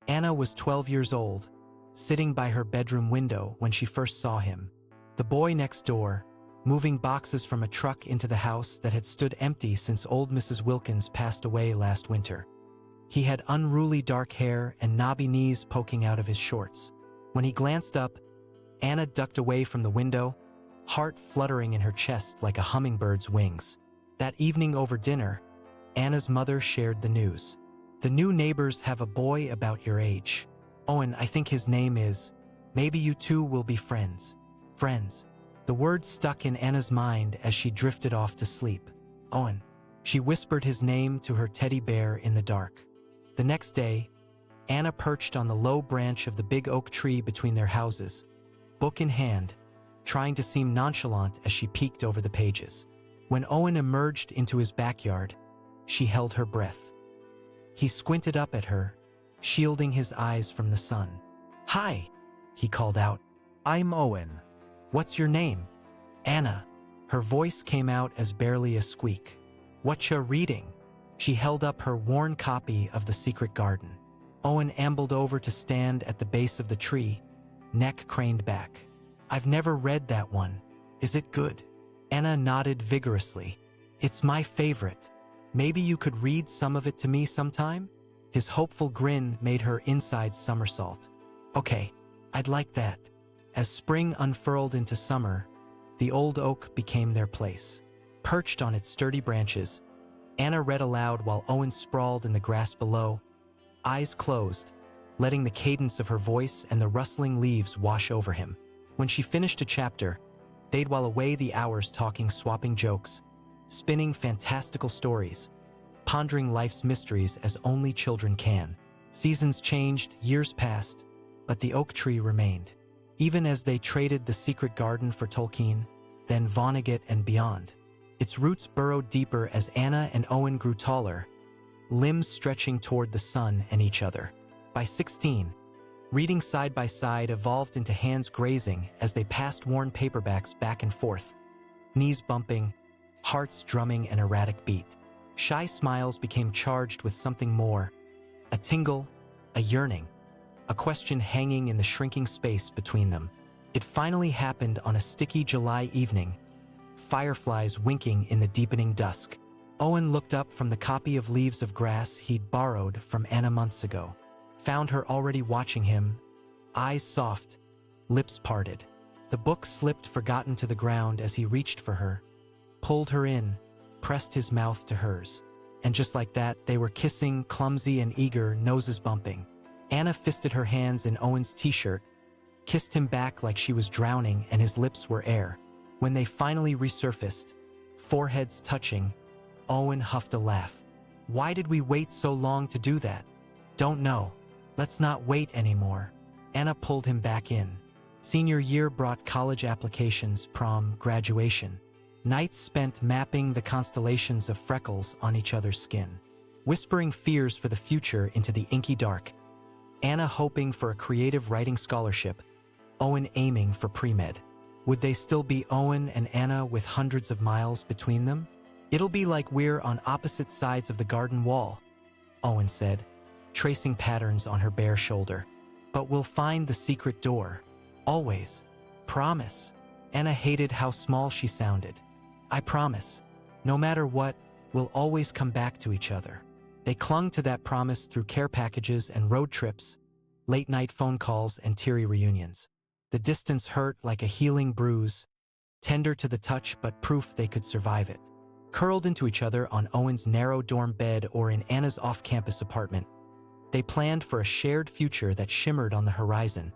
Anna was 12 years old, sitting by her bedroom window when she first saw him. The boy next door, moving boxes from a truck into the house that had stood empty since old Mrs. Wilkins passed away last winter. He had unruly dark hair and knobby knees poking out of his shorts. When he glanced up, Anna ducked away from the window, heart fluttering in her chest like a hummingbird's wings. That evening over dinner, Anna's mother shared the news. "The new neighbors have a boy about your age. Owen, I think his name is. Maybe you two will be friends." Friends. The word stuck in Anna's mind as she drifted off to sleep. Owen. She whispered his name to her teddy bear in the dark. The next day, Anna perched on the low branch of the big oak tree between their houses, book in hand, trying to seem nonchalant as she peeked over the pages. When Owen emerged into his backyard, she held her breath. He squinted up at her, shielding his eyes from the sun. "Hi," he called out. "I'm Owen. What's your name?" "Anna." Her voice came out as barely a squeak. "Whatcha reading?" She held up her worn copy of The Secret Garden. Owen ambled over to stand at the base of the tree, neck craned back. "I've never read that one. Is it good?" Anna nodded vigorously. "It's my favorite. Maybe you could read some of it to me sometime?" His hopeful grin made her insides somersault. "Okay, I'd like that." As spring unfurled into summer, the old oak became their place. Perched on its sturdy branches, Anna read aloud while Owen sprawled in the grass below, eyes closed, letting the cadence of her voice and the rustling leaves wash over him. When she finished a chapter, they'd while away the hours talking, swapping jokes, spinning fantastical stories, pondering life's mysteries as only children can. Seasons changed, years passed, but the oak tree remained. Even as they traded The Secret Garden for Tolkien, then Vonnegut and beyond. Its roots burrowed deeper as Anna and Owen grew taller, limbs stretching toward the sun and each other. By 16, reading side by side evolved into hands grazing as they passed worn paperbacks back and forth, knees bumping, hearts drumming an erratic beat. Shy smiles became charged with something more, a tingle, a yearning, a question hanging in the shrinking space between them. It finally happened on a sticky July evening, fireflies winking in the deepening dusk. Owen looked up from the copy of Leaves of Grass he'd borrowed from Anna months ago, found her already watching him, eyes soft, lips parted. The book slipped forgotten to the ground as he reached for her, pulled her in, pressed his mouth to hers. And just like that, they were kissing, clumsy and eager, noses bumping. Anna fisted her hands in Owen's t-shirt, kissed him back like she was drowning and his lips were air. When they finally resurfaced, foreheads touching, Owen huffed a laugh. "Why did we wait so long to do that?" "Don't know. Let's not wait anymore." Anna pulled him back in. Senior year brought college applications, prom, graduation. Nights spent mapping the constellations of freckles on each other's skin. Whispering fears for the future into the inky dark. Anna hoping for a creative writing scholarship, Owen aiming for pre-med. Would they still be Owen and Anna with hundreds of miles between them? "It'll be like we're on opposite sides of the garden wall," Owen said, tracing patterns on her bare shoulder. "But we'll find the secret door. Always. Promise." Anna hated how small she sounded. "I promise. No matter what, we'll always come back to each other." They clung to that promise through care packages and road trips, late-night phone calls and teary reunions. The distance hurt like a healing bruise, tender to the touch but proof they could survive it. Curled into each other on Owen's narrow dorm bed or in Anna's off-campus apartment, they planned for a shared future that shimmered on the horizon,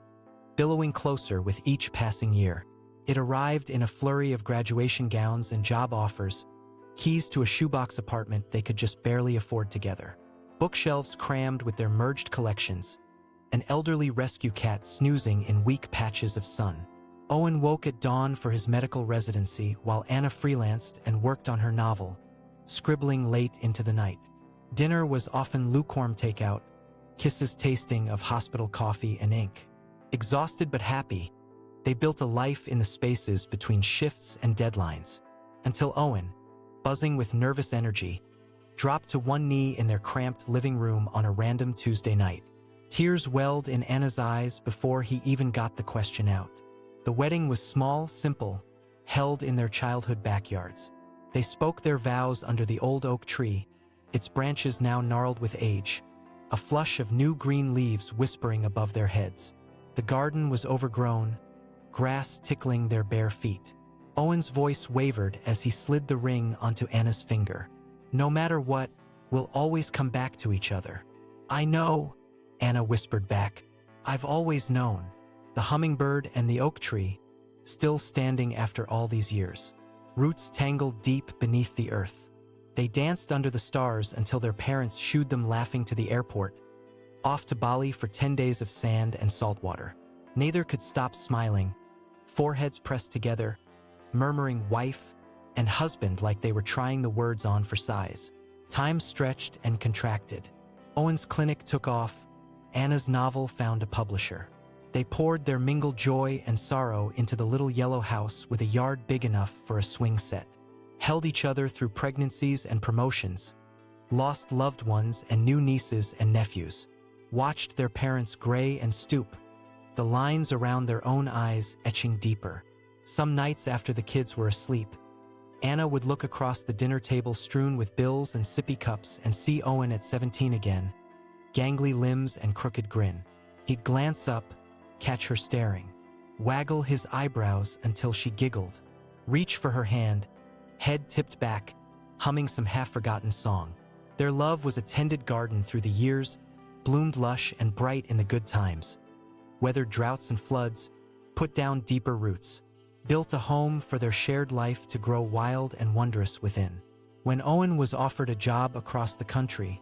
billowing closer with each passing year. It arrived in a flurry of graduation gowns and job offers, keys to a shoebox apartment they could just barely afford together, bookshelves crammed with their merged collections, an elderly rescue cat snoozing in weak patches of sun. Owen woke at dawn for his medical residency while Anna freelanced and worked on her novel, scribbling late into the night. Dinner was often lukewarm takeout, kisses tasting of hospital coffee and ink. Exhausted but happy, they built a life in the spaces between shifts and deadlines, until Owen, buzzing with nervous energy, dropped to one knee in their cramped living room on a random Tuesday night. Tears welled in Anna's eyes before he even got the question out. The wedding was small, simple, held in their childhood backyards. They spoke their vows under the old oak tree, its branches now gnarled with age, a flush of new green leaves whispering above their heads. The garden was overgrown, grass tickling their bare feet. Owen's voice wavered as he slid the ring onto Anna's finger. "No matter what, we'll always come back to each other." "I know," Anna whispered back. "I've always known." The hummingbird and the oak tree, still standing after all these years. Roots tangled deep beneath the earth. They danced under the stars until their parents shooed them laughing to the airport, off to Bali for 10 days of sand and salt water. Neither could stop smiling, foreheads pressed together, murmuring wife and husband like they were trying the words on for size. Time stretched and contracted. Owen's clinic took off. Anna's novel found a publisher. They poured their mingled joy and sorrow into the little yellow house with a yard big enough for a swing set. Held each other through pregnancies and promotions. Lost loved ones and new nieces and nephews. Watched their parents gray and stoop, the lines around their own eyes etching deeper. Some nights after the kids were asleep, Anna would look across the dinner table strewn with bills and sippy cups and see Owen at 17 again, gangly limbs and crooked grin. He'd glance up, catch her staring, waggle his eyebrows until she giggled, reach for her hand, head tipped back, humming some half-forgotten song. Their love was a tended garden through the years, bloomed lush and bright in the good times, weathered droughts and floods, put down deeper roots, built a home for their shared life to grow wild and wondrous within. When Owen was offered a job across the country,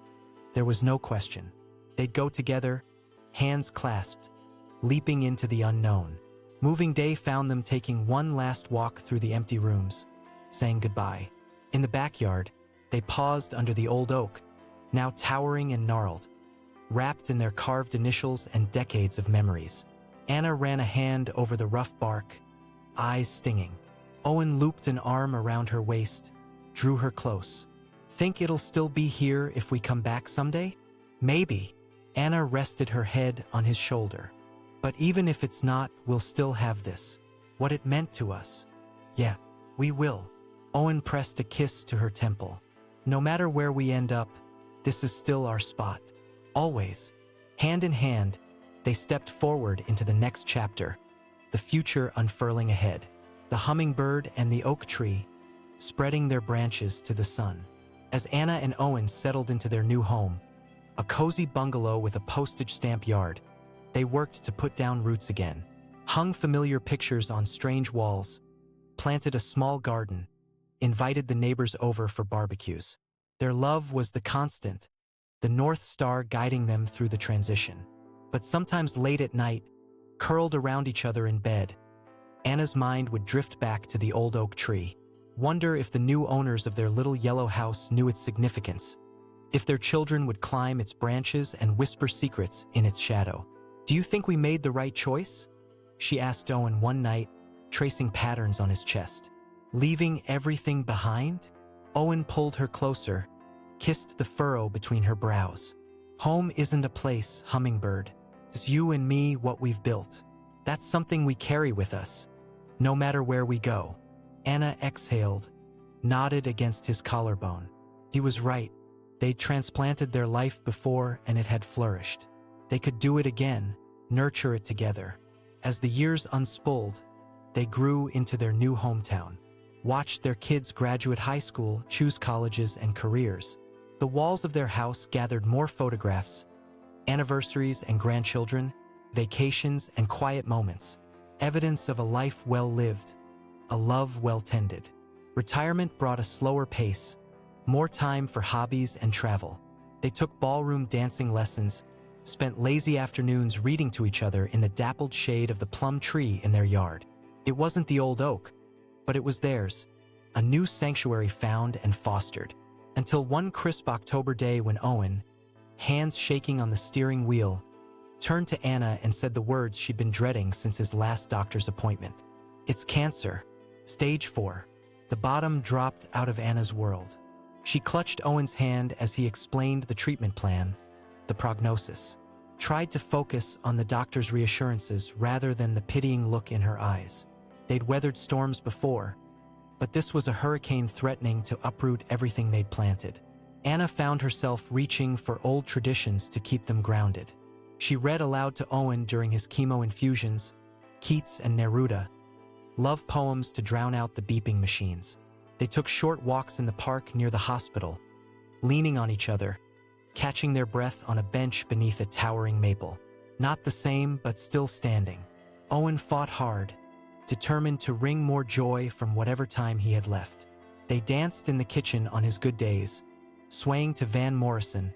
there was no question. They'd go together, hands clasped, leaping into the unknown. Moving day found them taking one last walk through the empty rooms, saying goodbye. In the backyard, they paused under the old oak, now towering and gnarled, wrapped in their carved initials and decades of memories. Anna ran a hand over the rough bark, eyes stinging. Owen looped an arm around her waist, drew her close. "Think it'll still be here if we come back someday?" "Maybe." Anna rested her head on his shoulder. "But even if it's not, we'll still have this. What it meant to us." "Yeah, we will." Owen pressed a kiss to her temple. "No matter where we end up, this is still our spot. Always." Hand in hand, they stepped forward into the next chapter, the future unfurling ahead. The hummingbird and the oak tree, spreading their branches to the sun. As Anna and Owen settled into their new home, a cozy bungalow with a postage stamp yard, they worked to put down roots again, hung familiar pictures on strange walls, planted a small garden, invited the neighbors over for barbecues. Their love was the constant, the North Star guiding them through the transition. But sometimes late at night, curled around each other in bed, Anna's mind would drift back to the old oak tree, wonder if the new owners of their little yellow house knew its significance, if their children would climb its branches and whisper secrets in its shadow. "Do you think we made the right choice?" she asked Owen one night, tracing patterns on his chest. "Leaving everything behind?" Owen pulled her closer, kissed the furrow between her brows. "Home isn't a place, hummingbird. It's you and me, what we've built. That's something we carry with us, no matter where we go." Anna exhaled, nodded against his collarbone. He was right. They'd transplanted their life before and it had flourished. They could do it again, nurture it together. As the years unspooled, they grew into their new hometown, watched their kids graduate high school, choose colleges and careers. The walls of their house gathered more photographs, anniversaries and grandchildren, vacations and quiet moments, evidence of a life well lived, a love well tended. Retirement brought a slower pace, more time for hobbies and travel. They took ballroom dancing lessons, spent lazy afternoons reading to each other in the dappled shade of the plum tree in their yard. It wasn't the old oak, but it was theirs, a new sanctuary found and fostered. Until one crisp October day when Owen, hands shaking on the steering wheel, turned to Anna and said the words she'd been dreading since his last doctor's appointment. "It's cancer, stage 4. The bottom dropped out of Anna's world. She clutched Owen's hand as he explained the treatment plan, the prognosis. tried to focus on the doctor's reassurances rather than the pitying look in her eyes. They'd weathered storms before, but this was a hurricane threatening to uproot everything they'd planted. Anna found herself reaching for old traditions to keep them grounded. She read aloud to Owen during his chemo infusions, Keats and Neruda, love poems to drown out the beeping machines. They took short walks in the park near the hospital, leaning on each other, catching their breath on a bench beneath a towering maple. Not the same, but still standing. Owen fought hard, determined to wring more joy from whatever time he had left. They danced in the kitchen on his good days, swaying to Van Morrison,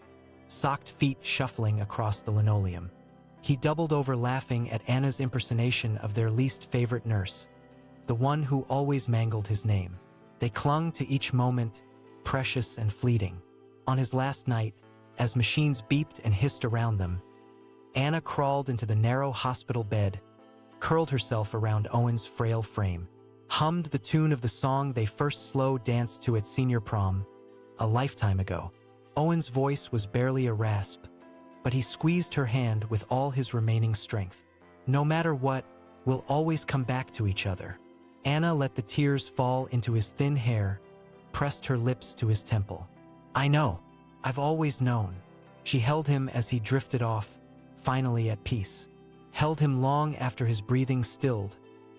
socked feet shuffling across the linoleum. He doubled over laughing at Anna's impersonation of their least favorite nurse, the one who always mangled his name. They clung to each moment, precious and fleeting. On his last night, as machines beeped and hissed around them, Anna crawled into the narrow hospital bed, curled herself around Owen's frail frame, hummed the tune of the song they first slow danced to at senior prom, a lifetime ago. Owen's voice was barely a rasp, but he squeezed her hand with all his remaining strength. No matter what, we'll always come back to each other. Anna let the tears fall into his thin hair, pressed her lips to his temple. I know. I've always known. She held him as he drifted off, finally at peace. Held him long after his breathing stilled,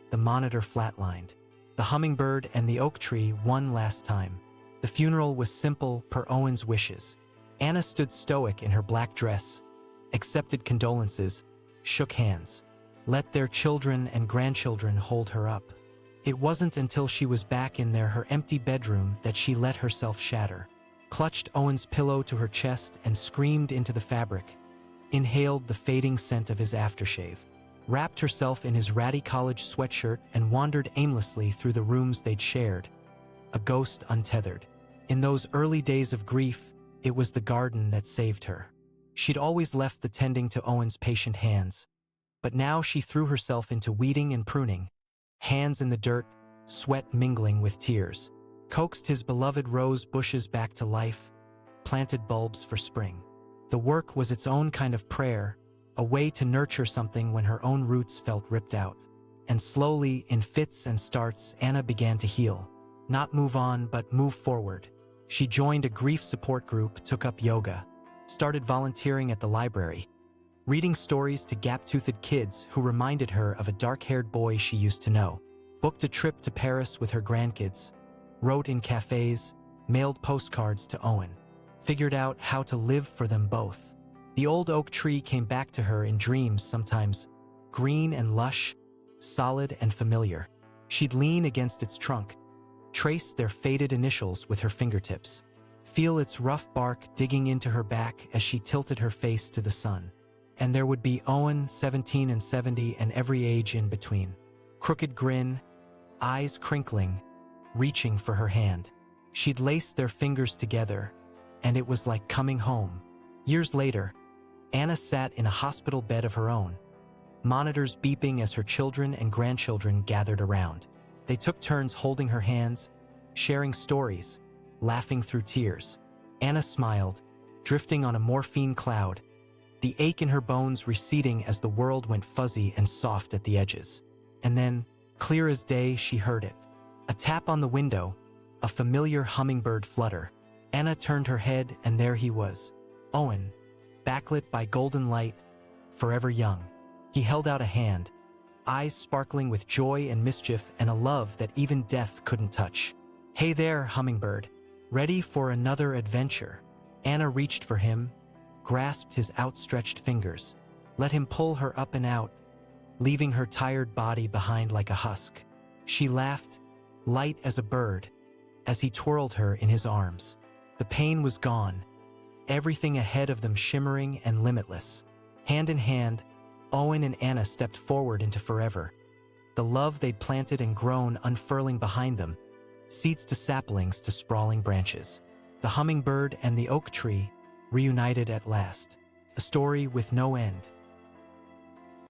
the monitor flatlined. The hummingbird and the oak tree one last time. The funeral was simple per Owen's wishes. Anna stood stoic in her black dress, accepted condolences, shook hands, let their children and grandchildren hold her up. It wasn't until she was back in her empty bedroom that she let herself shatter, clutched Owen's pillow to her chest and screamed into the fabric, inhaled the fading scent of his aftershave, wrapped herself in his ratty college sweatshirt and wandered aimlessly through the rooms they'd shared, a ghost untethered. In those early days of grief, it was the garden that saved her. She'd always left the tending to Owen's patient hands, but now she threw herself into weeding and pruning, hands in the dirt, sweat mingling with tears, coaxed his beloved rose bushes back to life, planted bulbs for spring. The work was its own kind of prayer, a way to nurture something when her own roots felt ripped out. And slowly, in fits and starts, Anna began to heal. Not move on, but move forward. She joined a grief support group, took up yoga, started volunteering at the library, reading stories to gap-toothed kids who reminded her of a dark-haired boy she used to know, booked a trip to Paris with her grandkids, wrote in cafes, mailed postcards to Owen, figured out how to live for them both. The old oak tree came back to her in dreams sometimes, green and lush, solid and familiar. She'd lean against its trunk, trace their faded initials with her fingertips, feel its rough bark digging into her back as she tilted her face to the sun. And there would be Owen, 17 and 70, and every age in between. Crooked grin, eyes crinkling, reaching for her hand. She'd lace their fingers together, and it was like coming home. Years later, Anna sat in a hospital bed of her own, monitors beeping as her children and grandchildren gathered around. They took turns holding her hands, sharing stories, laughing through tears. Anna smiled, drifting on a morphine cloud, the ache in her bones receding as the world went fuzzy and soft at the edges. And then, clear as day, she heard it. A tap on the window, a familiar hummingbird flutter. Anna turned her head, and there he was, Owen, backlit by golden light, forever young. He held out a hand, eyes sparkling with joy and mischief and a love that even death couldn't touch. Hey there, hummingbird. Ready for another adventure? Anna reached for him, grasped his outstretched fingers, let him pull her up and out, leaving her tired body behind like a husk. She laughed, light as a bird, as he twirled her in his arms. The pain was gone, everything ahead of them shimmering and limitless. Hand in hand, Owen and Anna stepped forward into forever, the love they'd planted and grown unfurling behind them, seeds to saplings to sprawling branches. The hummingbird and the oak tree reunited at last, a story with no end.